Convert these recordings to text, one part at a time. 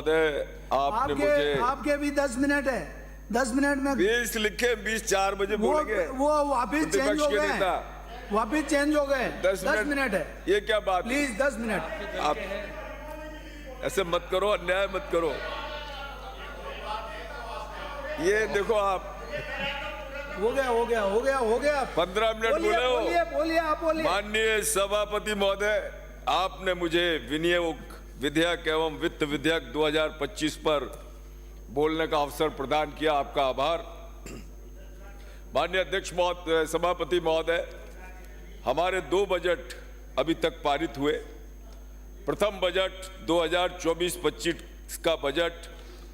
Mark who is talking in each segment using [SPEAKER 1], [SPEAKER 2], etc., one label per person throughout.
[SPEAKER 1] आपने मुझे
[SPEAKER 2] आपके भी 10 मिनट है, 10 मिनट में
[SPEAKER 1] 20 लिखे, 20 4 बजे बोलेंगे।
[SPEAKER 2] वो वापिस चेंज हो गए, वापिस चेंज हो गए।
[SPEAKER 1] 10
[SPEAKER 2] मिनट है।
[SPEAKER 1] ये क्या बात?
[SPEAKER 2] Please 10 minute.
[SPEAKER 1] आप ऐसे मत करो, अन्याय मत करो। ये देखो आप,
[SPEAKER 2] हो गया
[SPEAKER 1] 15 मिनट बोले हो।
[SPEAKER 2] बोलिए आप बोलिए।
[SPEAKER 1] माननीय सभापति महोदय, आपने मुझे विनियोग विधेयक एवं वित्त विधेयक 2025 पर बोलने का अवसर प्रदान किया, आपका आभार। माननीय अध्यक्ष महोदय, सभापति महोदय, हमारे 2 बजट अभी तक पारित हुए। प्रथम बजट 2024-25 का बजट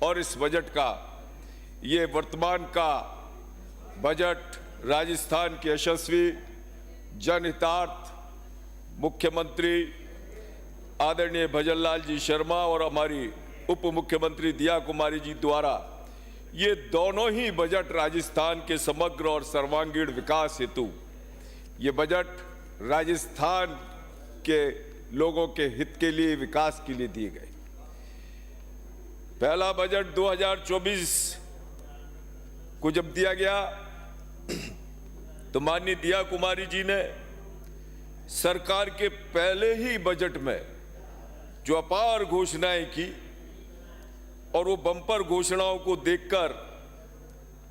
[SPEAKER 1] और इस बजट का, ये वर्तमान का बजट राजस्थान के यशस्वी जनहितार्थ मुख्यमंत्री आदरणीय भजनलाल जी शर्मा और हमारी उप मुख्यमंत्री दिया कुमारी जी द्वारा, ये दोनों ही बजट राजस्थान के समग्र और सर्वांगीण विकास हेतु, ये बजट राजस्थान के लोगों के हित के लिए, विकास के लिए दिए गए। पहला बजट 2024 को जब दिया गया तो माननीय दिया कुमारी जी ने सरकार के पहले ही बजट में जो अपार घोषणाएं की, और वो बम्पर घोषणाओं को देखकर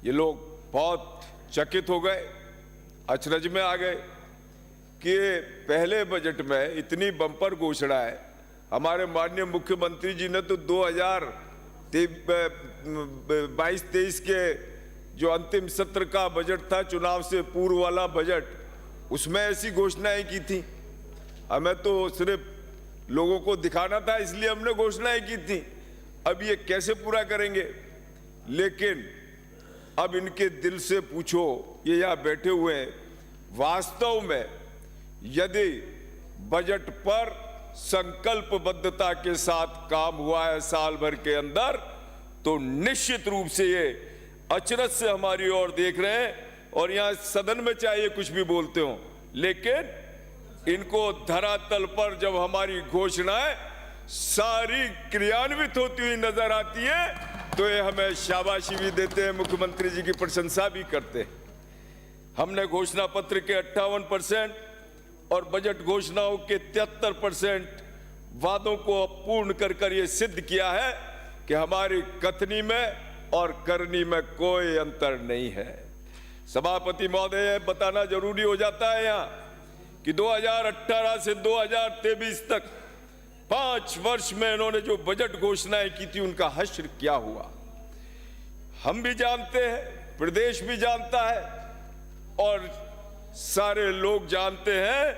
[SPEAKER 1] ये लोग बहुत चकित हो गए, अचरज में आ गए कि पहले बजट में इतनी बम्पर घोषणाएं। हमारे माननीय मुख्यमंत्री जी ने तो 2022-23 के जो अंतिम सत्र का बजट था, चुनाव से पूर्व वाला बजट, उसमें ऐसी घोषणाएं की थी। हमें तो सिर्फ लोगों को दिखाना था, इसलिए हमने घोषणाएं की थी। अब ये कैसे पूरा करेंगे? लेकिन अब इनके दिल से पूछो, ये यहाँ बैठे हुए हैं, वास्तव में यदि बजट पर संकल्पबद्धता के साथ काम हुआ है साल भर के अंदर, तो निश्चित रूप से ये अचरज से हमारी ओर देख रहे हैं। और यहाँ सदन में चाहे कुछ भी बोलते हो, लेकिन इनको धरातल पर जब हमारी घोषणाएं सारी क्रियान्वित होती हुई नजर आती है, तो ये हमें शाबाशी भी देते हैं, मुख्यमंत्री जी की प्रशंसा भी करते हैं। हमने घोषणा पत्र के 58% और बजट घोषणाओं के 73% वादों को पूर्ण कर ये सिद्ध किया है कि हमारी कथनी में और करनी में कोई अंतर नहीं है। सभापति महोदय, बताना जरूरी हो जाता है यहाँ कि 2018 से 2023 तक 5 वर्ष में इन्होंने जो बजट घोषणाएं की थी, उनका हश्र क्या हुआ हम भी जानते हैं, प्रदेश भी जानता है, और सारे लोग जानते हैं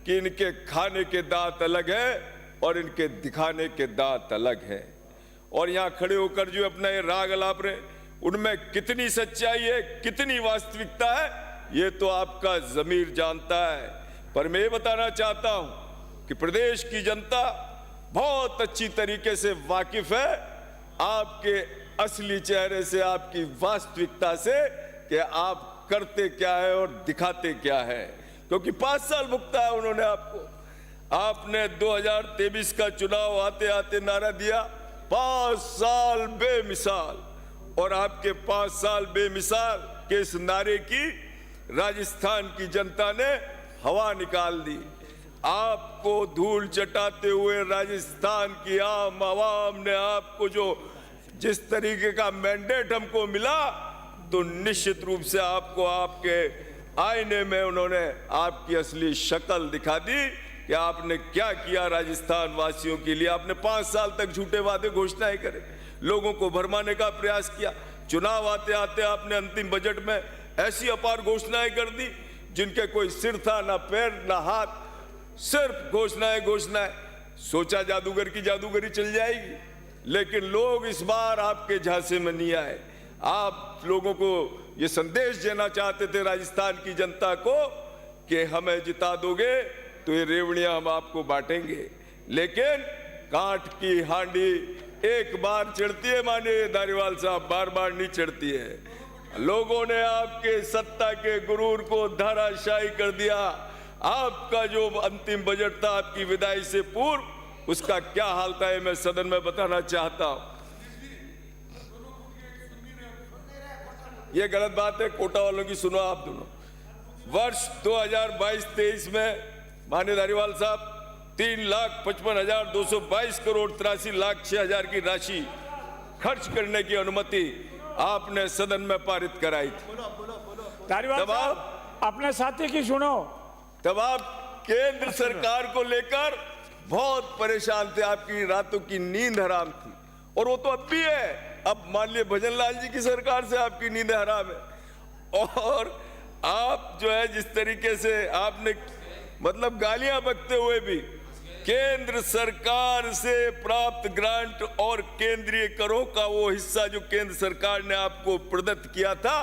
[SPEAKER 1] कि इनके खाने के दांत अलग है और इनके दिखाने के दांत अलग है। और यहां खड़े होकर जो अपना ये राग अलाप रहे, उनमें कितनी सच्चाई है, कितनी वास्तविकता है, ये तो आपका ज़मीर जानता है। पर मैं ये बताना चाहता हूं कि प्रदेश की जनता बहुत अच्छी तरीके से वाकिफ है आपके असली चेहरे से, आपकी वास्तविकता से, कि आप करते क्या है और दिखाते क्या है। क्योंकि 5 साल भुगता है उन्होंने आपको। आपने 2023 का चुनाव आते आते नारा दिया 5 साल बेमिसाल, और आपके 5 साल बेमिसाल के इस नारे की राजस्थान की जनता ने हवा निकाल दी। आपको धूल चटाते हुए राजस्थान की आम आवाम ने आपको जो जिस तरीके का मैंडेट हमको मिला, तो निश्चित रूप से आपको आपके आईने में उन्होंने आपकी असली शक्ल दिखा दी कि आपने क्या किया राजस्थान वासियों के लिए। आपने 5 साल तक झूठे वादे घोषणाएं करे, लोगों को भरमाने का प्रयास किया। चुनाव आते आते आपने अंतिम बजट में ऐसी अपार घोषणाएं कर दी जिनके कोई सिर था, ना पैर, ना हाथ, सिर्फ घोषणाएं। सोचा जादूगर की जादूगरी चल जाएगी, लेकिन लोग इस बार आपके झांसे में नहीं आए। आप लोगों को ये संदेश देना चाहते थे राजस्थान की जनता को कि हमें जिता दोगे तो ये रेवड़ियां हम आपको बांटेंगे। लेकिन कांट की हांडी एक बार चिढ़ती है माननीय धारीवाल साहब, बार बार नहीं चिढ़ती है। लोगों ने आपके सत्ता के गुरूर को धराशायी कर दिया। आपका जो अंतिम बजट था आपकी विदाई से पूर्व, उसका क्या हाल था ये मैं सदन में बताना चाहता हूं। ये गलत बात है, कोटा वालों की सुनो आप दोनों। वर्ष 2022-23 में माननीय धारीवाल साहब 3,55,222 करोड़ 83,06,000 की राशि खर्च करने की अनुमति आपने सदन में पारित कराई थी।
[SPEAKER 3] धारीवाल
[SPEAKER 1] तब आप
[SPEAKER 3] साहब अपने साथी की सुनो।
[SPEAKER 1] तब आप केंद्र सरकार को लेकर बहुत परेशान थे, आपकी रातों की नींद हराम थी, और वो तो अब भी है। अब मान लिया भजन लाल जी की सरकार से आपकी नींद हराम है, और आप जो है जिस तरीके से आपने मतलब गालियां बकते हुए भी केंद्र सरकार से प्राप्त ग्रांट और केंद्रीय करों का वो हिस्सा जो केंद्र सरकार ने आपको प्रदत्त किया था,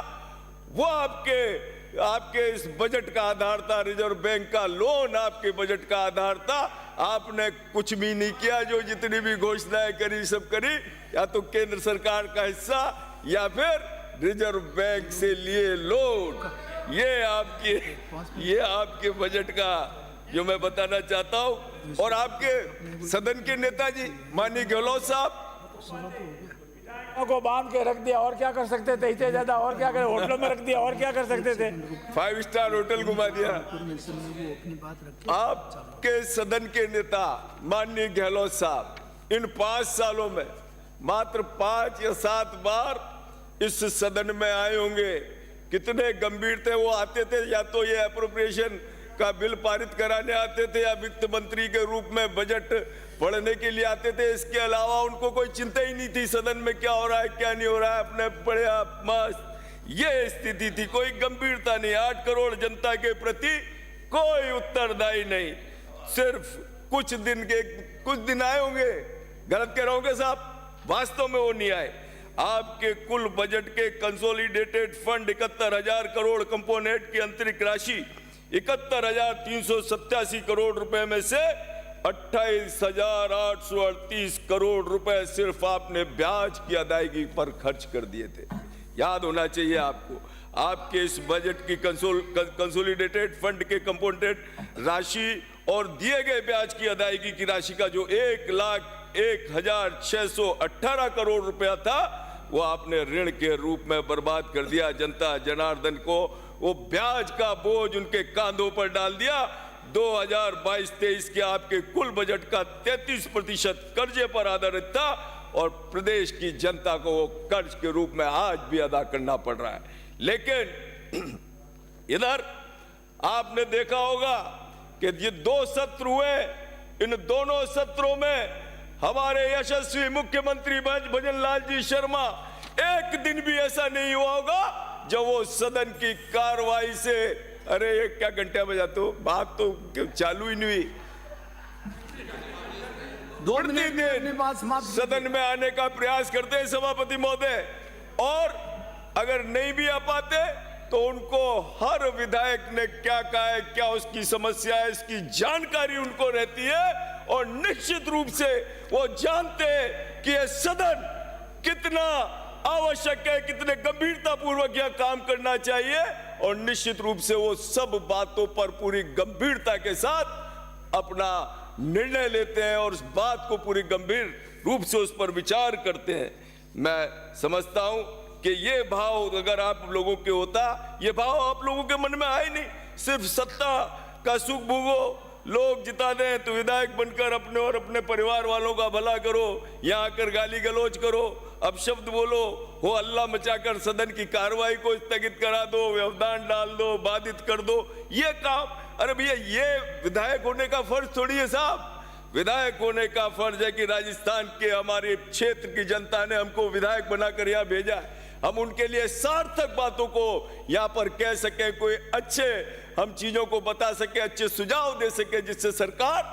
[SPEAKER 1] वो आपके इस बजट का आधार था। रिजर्व बैंक का लोन आपके बजट का आधार था। आपने कुछ भी नहीं किया, जो जितनी भी घोषणाएं करी सब करी या तो केंद्र सरकार का हिस्सा या फिर रिजर्व बैंक से लिए लोन। ये आपके बजट का जो मैं बताना चाहता हूं। और आपके सदन के नेताजी माननीय गहलोत साहब
[SPEAKER 3] को बांध के रख दिया, और क्या कर सकते थे? इतने ज्यादा और क्या करें? होटलों में रख दिया, और क्या कर सकते थे?
[SPEAKER 1] 5 स्टार होटल घुमा दिया। आपके सदन के नेता माननीय गहलोत साहब इन 5 सालों में मात्र 5 या 7 बार इस सदन में आए होंगे। कितने गंभीर थे वो, आते थे या तो ये अप्रोप्रिएशन का बिल पारित कराने आते थे या वित्त मंत्री के रूप में बजट पढ़ने के लिए आते थे। इसके अलावा उनको कोई चिंता ही नहीं थी सदन में क्या हो रहा है क्या नहीं हो रहा है, अपने पढ़े आप मस्त। ये स्थिति थी, कोई गंभीरता नहीं। 8 करोड़ जनता के प्रति कोई उत्तरदायी नहीं। सिर्फ कुछ दिन आए होंगे, गलत कह रहा हूँ साहब, वास्तव में वो नहीं आए। आपके कुल बजट के कंसोलिडेटेड फंड 71,000 करोड़ कंपोनेंट की अंतरिक्ष राशि 71,387 करोड़ रुपए में से 28,838 करोड़ रुपए सिर्फ आपने ब्याज की अदायगी पर खर्च कर दिए थे। याद होना चाहिए आपको, आपके इस बजट की कंसोलिडेटेड फंड के कंपोनेंट राशि और दिए गए ब्याज की अदायगी की राशि का जो 1,01,618 करोड़ रुपया था, वो आपने ऋण के रूप में बर्बाद कर दिया। जनता जनार्दन को वो ब्याज का बोझ उनके कांधों पर डाल दिया। 2022-23 के आपके कुल बजट का 33% कर्जे पर आधारित था, और प्रदेश की जनता को वो कर्ज के रूप में आज भी अदा करना पड़ रहा है। लेकिन इधर आपने देखा होगा कि ये 2 सत्र हुए, इन दोनों सत्रों में हमारे यशस्वी मुख्यमंत्री भजन लाल जी शर्मा, एक दिन भी ऐसा नहीं हुआ होगा जब वो सदन की कार्रवाई से, अरे ये क्या घंटे बजा, तो बात तो चालू ही नहीं हुई।
[SPEAKER 2] 2 मिनट में अपनी बात समाप्त कीजिए।
[SPEAKER 1] सदन में आने का प्रयास करते हैं सभापति महोदय, और अगर नहीं भी आ पाते तो उनको हर विधायक ने क्या कहा है, क्या उसकी समस्या है, इसकी जानकारी उनको रहती है, और निश्चित रूप से वो जानते हैं कि ये सदन कितना आवश्यक है, कितने गंभीरता पूर्वक यह काम करना चाहिए, और निश्चित रूप से वो सब बातों पर पूरी गंभीरता के साथ अपना निर्णय लेते हैं और उस बात को पूरी गंभीर रूप से उस पर विचार करते हैं। मैं समझता हूं कि ये भाव अगर आप लोगों के होता, ये भाव आप लोगों के मन में आए नहीं। सिर्फ सत्ता का सुख भोगो, लोग जिता दें तो विधायक बनकर अपने और अपने परिवार वालों का भला करो, यहाँ आकर गाली गलौज करो, अपशब्द बोलो, हो अल्लाह मचाकर सदन की कार्रवाई को स्थगित करा दो, व्यवधान डाल दो, बाधित कर दो, ये काम। अरे भैया, ये विधायक होने का फर्ज थोड़ी है साहब। विधायक होने का फर्ज है कि राजस्थान के हमारे क्षेत्र की जनता ने हमको विधायक बनाकर यहाँ भेजा, हम उनके लिए सार्थक बातों को यहाँ पर कह सके, कोई अच्छे हम चीजों को बता सके, अच्छे सुझाव दे सके, जिससे सरकार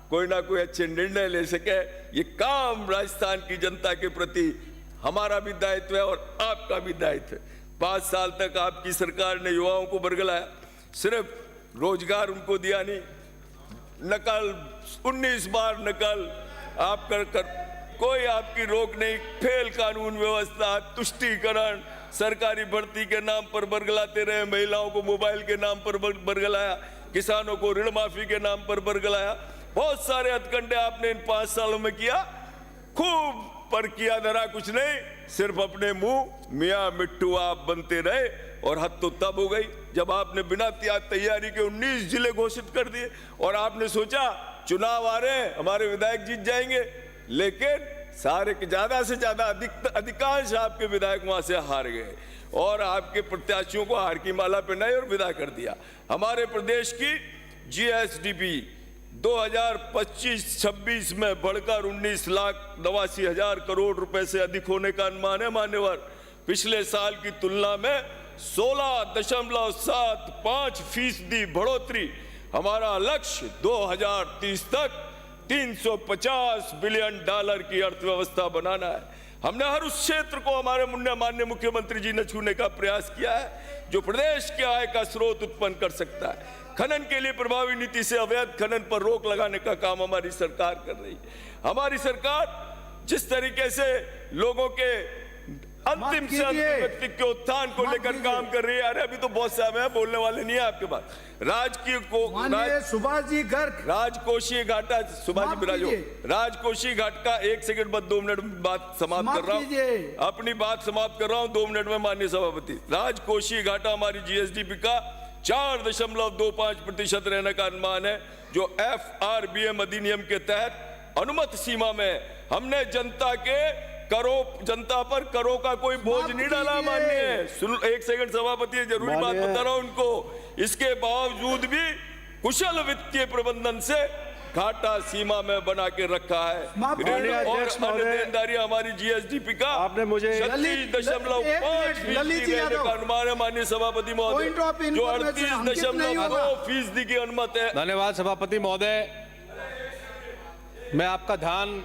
[SPEAKER 1] कोई ना कोई अच्छे निर्णय ले सके। ये काम राजस्थान की जनता के प्रति हमारा भी दायित्व है और आपका भी दायित्व है। 5 साल तक आपकी सरकार ने युवाओं को बरगलाया, सिर्फ रोजगार उनको दिया नहीं, नकल 19 बार नकल आप कर कोई आपकी रोक नहीं, फेल कानून व्यवस्था, तुष्टीकरण, सरकारी भर्ती के नाम पर बरगलाते रहे, महिलाओं को मोबाइल के नाम पर बरगलाया, किसानों को ऋण माफी के नाम पर बरगलाया, बहुत सारे हथकंडे आपने इन 5 सालों में किया, खूब, पर किया धरा कुछ नहीं, सिर्फ अपने मुंह मियां मिट्टू आप बनते रहे। और हद तो तब हो गई जब आपने बिना तैयारी के 19 जिले घोषित कर दिए और आपने सोचा चुनाव आ रहे हैं, हमारे विधायक जीत जाएंगे, लेकिन सारे के ज्यादा से ज्यादा अधिकांश आपके विधायक वहां से हार गए और आपके प्रत्याशियों को हार की माला पहनाई और विदा कर दिया। हमारे प्रदेश की जीएसडीपी 2025-26 में बढ़कर 19,89,000 करोड़ रुपए से अधिक होने का अनुमान है मान्यवर। पिछले साल की तुलना में 16.75% बढ़ोतरी। हमारा लक्ष्य 2030 तक $350 बिलियन की अर्थव्यवस्था बनाना है। हमने हर उस क्षेत्र को हमारे माननीय मुख्यमंत्री जी ने छूने का प्रयास किया है जो प्रदेश के आय का स्रोत उत्पन्न कर सकता है। खनन के लिए प्रभावी नीति से अवैध खनन पर रोक लगाने का काम हमारी सरकार कर रही है। हमारी सरकार जिस तरीके से लोगों के अंतिम से अंतिम व्यक्ति के उत्थान को लेकर काम कर रही है, अरे अभी तो बहुत समय है, बोलने वाले नहीं है आपके पास।
[SPEAKER 2] सुभाष जी गर्ग
[SPEAKER 1] राजकोषीय घाटा, सुभाष जी बिराजो, राजकोषीय घाट का 1 सेकंड बाद 2 मिनट में बात समाप्त कर रहा हूं, अपनी बात समाप्त कर रहा हूं 2 मिनट में माननीय सभापति। राजकोषीय घाटा हमारी जीएसडीपी का 4.25% रहने का अनुमान है, जो FRBM अधिनियम के तहत अनुमत सीमा में। हमने जनता पर करों का कोई बोझ नहीं डाला माननीय। 1 सेकंड सभापति, जरूरी बात बता रहा हूं उनको। इसके बावजूद भी कुशल वित्तीय प्रबंधन से घाटा सीमा में बना के रखा है। और देनदारी हमारी जीएसडीपी का
[SPEAKER 4] आपने मुझे
[SPEAKER 1] 36.5% का अनुमान है माननीय सभापति महोदय, जो 38.2% की अनुमत है।
[SPEAKER 4] धन्यवाद सभापति महोदय, मैं आपका ध्यान